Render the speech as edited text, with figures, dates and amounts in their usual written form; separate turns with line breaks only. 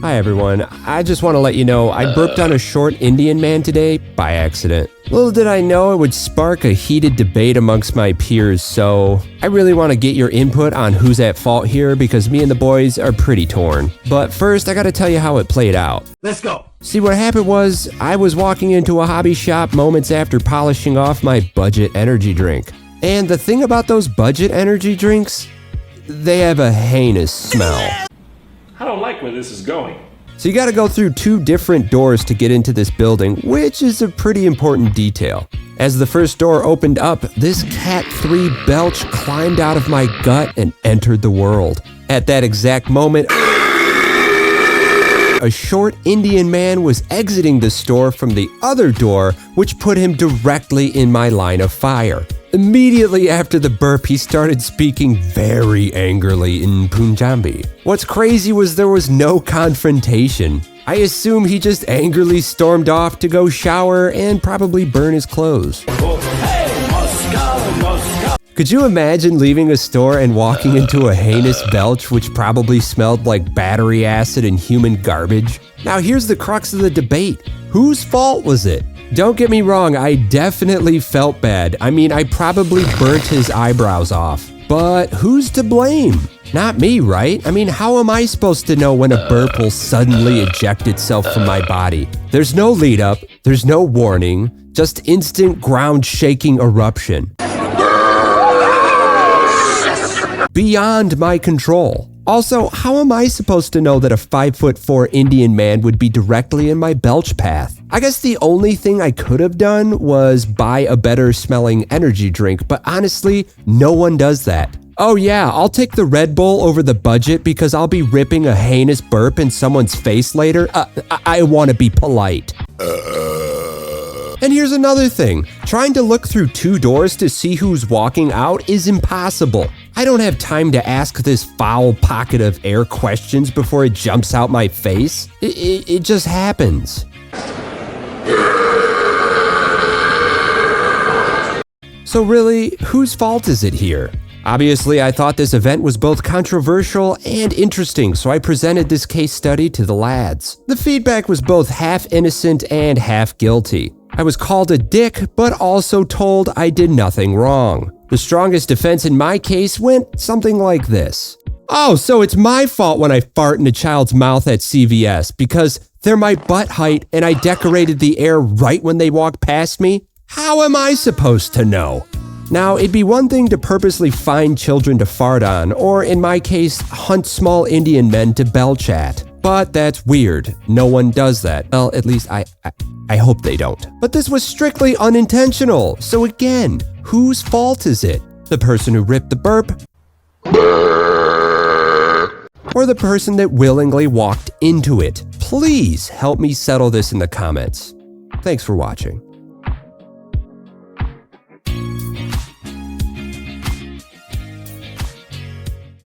Hi everyone, I just want to let you know I burped on a short Indian man today by accident. Little did I know it would spark a heated debate amongst my peers, so I really want to get your input on who's at fault here because me and the boys are pretty torn. But first, I gotta tell you how it played out.
Let's go!
See, what happened was, I was walking into a hobby shop moments after polishing off my budget energy drink. And the thing about those budget energy drinks, they have a heinous smell.
I don't like where this is going.
So you gotta go through 2 different doors to get into this building, which is a pretty important detail. As the first door opened up, this Cat 3 belch climbed out of my gut and entered the world. At that exact moment, a short Indian man was exiting the store from the other door, which put him directly in my line of fire. Immediately after the burp, he started speaking very angrily in Punjabi. What's crazy was there was no confrontation. I assume he just angrily stormed off to go shower and probably burn his clothes. Could you imagine leaving a store and walking into a heinous belch which probably smelled like battery acid and human garbage? Now here's the crux of the debate. Whose fault was it? Don't get me wrong, I definitely felt bad. I mean, I probably burnt his eyebrows off. But who's to blame? Not me, right? I mean, how am I supposed to know when a burp will suddenly eject itself from my body? There's no lead up, there's no warning, just instant ground-shaking eruption. Beyond my control. Also, how am I supposed to know that a 5'4" Indian man would be directly in my belch path? I guess the only thing I could have done was buy a better smelling energy drink, but honestly, no one does that. Oh yeah, I'll take the Red Bull over the budget because I'll be ripping a heinous burp in someone's face later. I want to be polite. And here's another thing. Trying to look through 2 doors to see who's walking out is impossible. I don't have time to ask this foul pocket of air questions before it jumps out my face. It just happens. So really, whose fault is it here? Obviously, I thought this event was both controversial and interesting, so I presented this case study to the lads. The feedback was both half innocent and half guilty. I was called a dick, but also told I did nothing wrong. The strongest defense in my case went something like this. Oh, so it's my fault when I fart in a child's mouth at CVS because they're my butt height and I decorated the air right when they walked past me? How am I supposed to know? Now, it'd be one thing to purposely find children to fart on, or in my case, hunt small Indian men to belch at. But that's weird. No one does that. Well, at least I hope they don't. But this was strictly unintentional. So again, whose fault is it? The person who ripped the burp? Or the person that willingly walked into it? Please help me settle this in the comments. Thanks for watching.